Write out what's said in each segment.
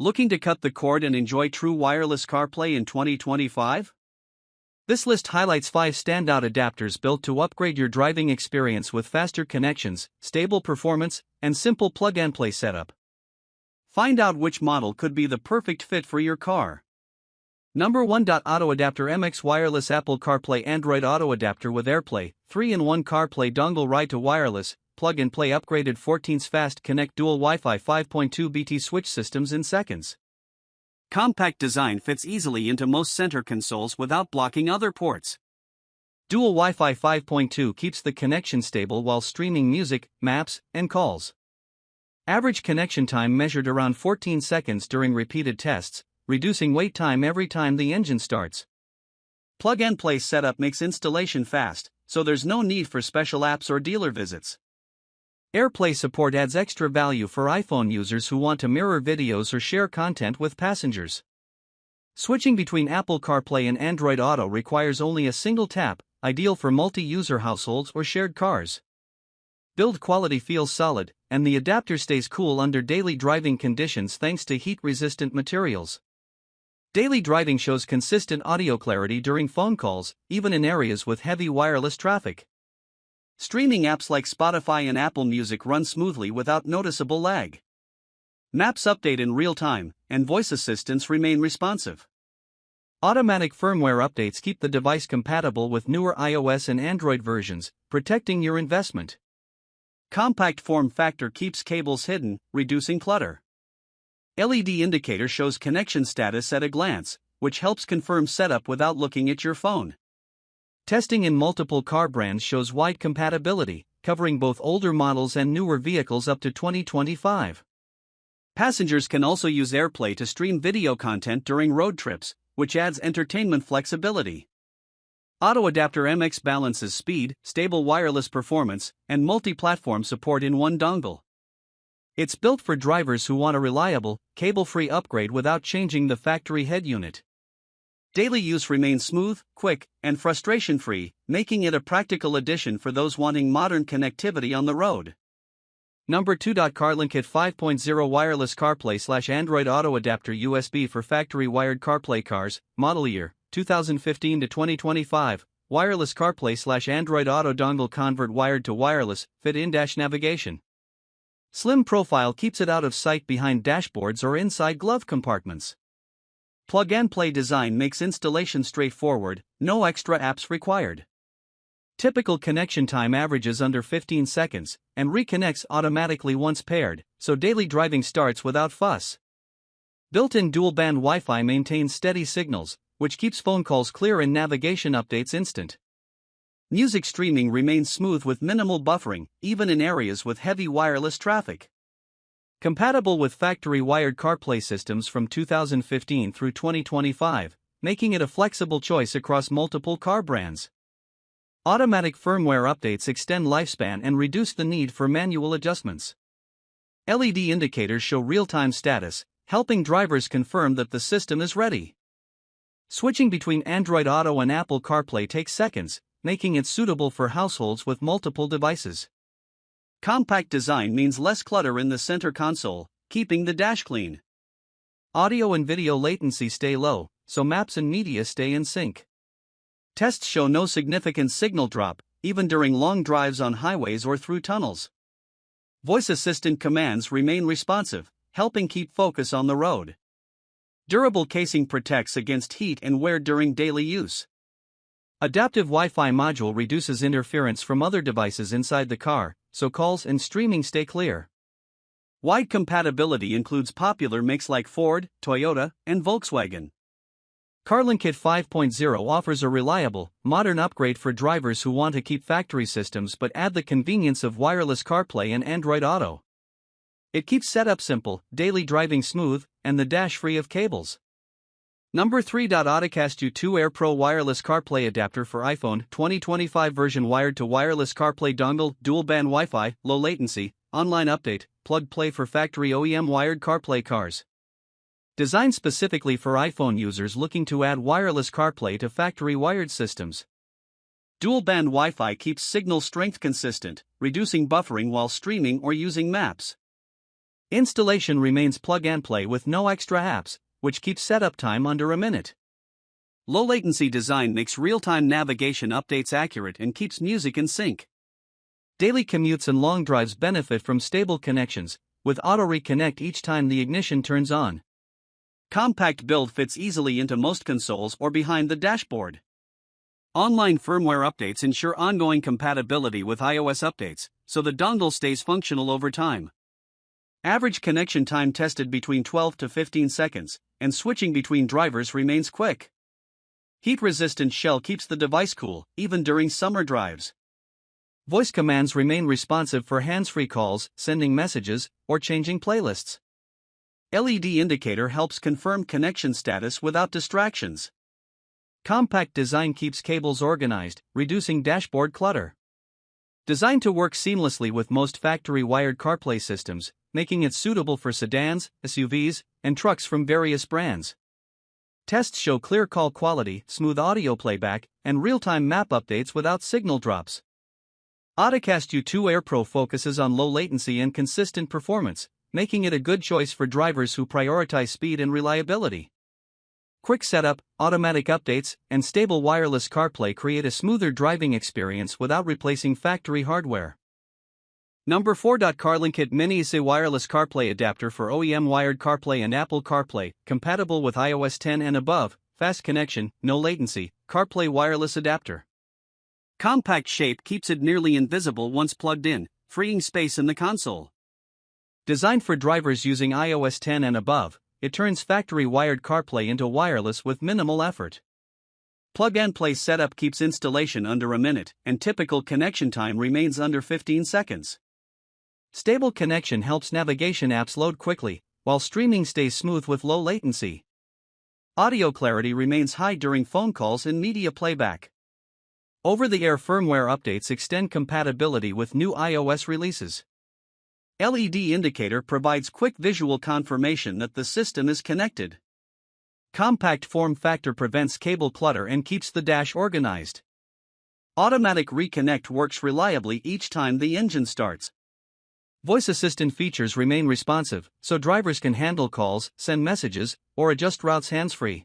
Looking to cut the cord and enjoy true wireless CarPlay in 2025? This list highlights 5 standout adapters built to upgrade your driving experience with faster connections, stable performance, and simple plug-and-play setup. Find out which model could be the perfect fit for your car. Number 1. Auto Adapter MX Wireless Apple CarPlay Android Auto Adapter with AirPlay, 3-in-1 CarPlay dongle ride to wireless, plug-and-play upgraded 14's Fast Connect Dual Wi-Fi 5.2 BT switch systems in seconds. Compact design fits easily into most center consoles without blocking other ports. Dual Wi-Fi 5.2 keeps the connection stable while streaming music, maps, and calls. Average connection time measured around 14 seconds during repeated tests, reducing wait time every time the engine starts. Plug-and-play setup makes installation fast, so there's no need for special apps or dealer visits. AirPlay support adds extra value for iPhone users who want to mirror videos or share content with passengers. Switching between Apple CarPlay and Android Auto requires only a single tap, ideal for multi-user households or shared cars. Build quality feels solid, and the adapter stays cool under daily driving conditions thanks to heat-resistant materials. Daily driving shows consistent audio clarity during phone calls, even in areas with heavy wireless traffic. Streaming apps like Spotify and Apple Music run smoothly without noticeable lag. Maps update in real time, and voice assistants remain responsive. Automatic firmware updates keep the device compatible with newer iOS and Android versions, protecting your investment. Compact form factor keeps cables hidden, reducing clutter. LED indicator shows connection status at a glance, which helps confirm setup without looking at your phone. Testing in multiple car brands shows wide compatibility, covering both older models and newer vehicles up to 2025. Passengers can also use AirPlay to stream video content during road trips, which adds entertainment flexibility. Auto Adapter MX balances speed, stable wireless performance, and multi-platform support in one dongle. It's built for drivers who want a reliable, cable-free upgrade without changing the factory head unit. Daily use remains smooth, quick, and frustration-free, making it a practical addition for those wanting modern connectivity on the road. Number 2. CarLinkit 5.0 Wireless CarPlay / Android Auto Adapter USB for factory wired CarPlay cars, model year 2015 to 2025. Wireless CarPlay / Android Auto dongle convert wired to wireless, fit in-dash navigation. Slim profile keeps it out of sight behind dashboards or inside glove compartments. Plug-and-play design makes installation straightforward, no extra apps required. Typical connection time averages under 15 seconds, and reconnects automatically once paired, so daily driving starts without fuss. Built-in dual-band Wi-Fi maintains steady signals, which keeps phone calls clear and navigation updates instant. Music streaming remains smooth with minimal buffering, even in areas with heavy wireless traffic. Compatible with factory wired CarPlay systems from 2015 through 2025, making it a flexible choice across multiple car brands. Automatic firmware updates extend lifespan and reduce the need for manual adjustments. LED indicators show real-time status, helping drivers confirm that the system is ready. Switching between Android Auto and Apple CarPlay takes seconds, making it suitable for households with multiple devices. Compact design means less clutter in the center console, keeping the dash clean. Audio and video latency stay low, so maps and media stay in sync. Tests show no significant signal drop, even during long drives on highways or through tunnels. Voice assistant commands remain responsive, helping keep focus on the road. Durable casing protects against heat and wear during daily use. Adaptive Wi-Fi module reduces interference from other devices inside the car, so calls and streaming stay clear. Wide compatibility includes popular makes like Ford, Toyota, and Volkswagen. CarLinkit 5.0 offers a reliable, modern upgrade for drivers who want to keep factory systems but add the convenience of wireless CarPlay and Android Auto. It keeps setup simple, daily driving smooth, and the dash free of cables. Number 3. Autocast U2 Air Pro Wireless CarPlay Adapter for iPhone 2025 version wired to wireless CarPlay dongle, dual-band Wi-Fi, low latency, online update, plug-play for factory OEM wired CarPlay cars. Designed specifically for iPhone users looking to add wireless CarPlay to factory wired systems. Dual-band Wi-Fi keeps signal strength consistent, reducing buffering while streaming or using maps. Installation remains plug and play with no extra apps, which keeps setup time under a minute. Low latency design makes real-time navigation updates accurate and keeps music in sync. Daily commutes and long drives benefit from stable connections, with auto reconnect each time the ignition turns on. Compact build fits easily into most consoles or behind the dashboard. Online firmware updates ensure ongoing compatibility with iOS updates, so the dongle stays functional over time. Average connection time tested between 12 to 15 seconds, and switching between drivers remains quick. Heat-resistant shell keeps the device cool, even during summer drives. Voice commands remain responsive for hands-free calls, sending messages, or changing playlists. LED indicator helps confirm connection status without distractions. Compact design keeps cables organized, reducing dashboard clutter. Designed to work seamlessly with most factory-wired CarPlay systems, making it suitable for sedans, SUVs, and trucks from various brands. Tests show clear call quality, smooth audio playback, and real-time map updates without signal drops. Autocast U2 Air Pro focuses on low latency and consistent performance, making it a good choice for drivers who prioritize speed and reliability. Quick setup, automatic updates, and stable wireless CarPlay create a smoother driving experience without replacing factory hardware. Number 4. CarLinkit Mini is a wireless CarPlay adapter for OEM wired CarPlay and Apple CarPlay, compatible with iOS 10 and above, fast connection, no latency, CarPlay wireless adapter. Compact shape keeps it nearly invisible once plugged in, freeing space in the console. Designed for drivers using iOS 10 and above, it turns factory-wired CarPlay into wireless with minimal effort. Plug-and-play setup keeps installation under a minute, and typical connection time remains under 15 seconds. Stable connection helps navigation apps load quickly, while streaming stays smooth with low latency. Audio clarity remains high during phone calls and media playback. Over-the-air firmware updates extend compatibility with new iOS releases. LED indicator provides quick visual confirmation that the system is connected. Compact form factor prevents cable clutter and keeps the dash organized. Automatic reconnect works reliably each time the engine starts. Voice assistant features remain responsive, so drivers can handle calls, send messages, or adjust routes hands-free.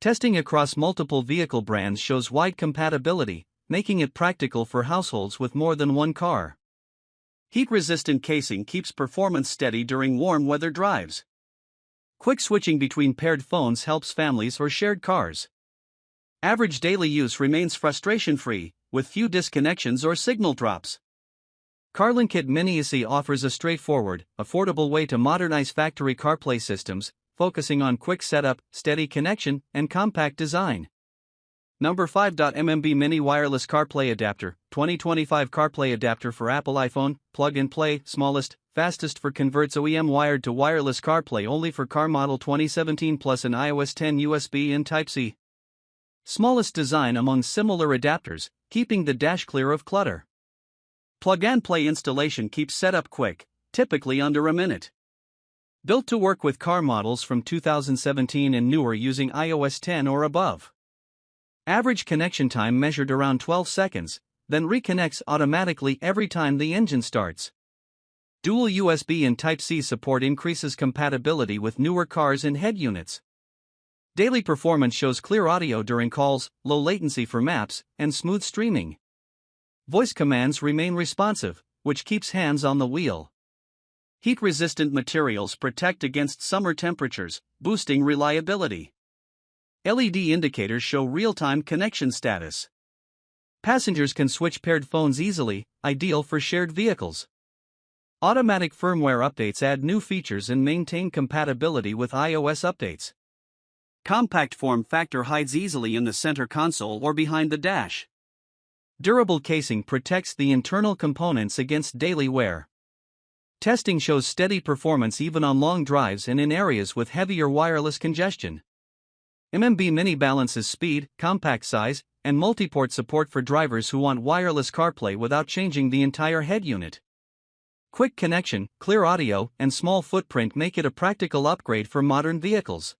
Testing across multiple vehicle brands shows wide compatibility, making it practical for households with more than one car. Heat-resistant casing keeps performance steady during warm weather drives. Quick switching between paired phones helps families or shared cars. Average daily use remains frustration-free, with few disconnections or signal drops. CarLinkit Mini SE offers a straightforward, affordable way to modernize factory CarPlay systems, focusing on quick setup, steady connection, and compact design. Number 5. MMB Mini Wireless CarPlay Adapter, 2025 CarPlay Adapter for Apple iPhone, plug and play, smallest, fastest for converts OEM wired to wireless CarPlay only for car model 2017 plus an iOS 10 USB in Type-C. Smallest design among similar adapters, keeping the dash clear of clutter. Plug-and-play installation keeps setup quick, typically under a minute. Built to work with car models from 2017 and newer using iOS 10 or above. Average connection time measured around 12 seconds, then reconnects automatically every time the engine starts. Dual USB and Type-C support increases compatibility with newer cars and head units. Daily performance shows clear audio during calls, low latency for maps, and smooth streaming. Voice commands remain responsive, which keeps hands on the wheel. Heat-resistant materials protect against summer temperatures, boosting reliability. LED indicators show real-time connection status. Passengers can switch paired phones easily, ideal for shared vehicles. Automatic firmware updates add new features and maintain compatibility with iOS updates. Compact form factor hides easily in the center console or behind the dash. Durable casing protects the internal components against daily wear. Testing shows steady performance even on long drives and in areas with heavier wireless congestion. MMB Mini balances speed, compact size, and multi-port support for drivers who want wireless CarPlay without changing the entire head unit. Quick connection, clear audio, and small footprint make it a practical upgrade for modern vehicles.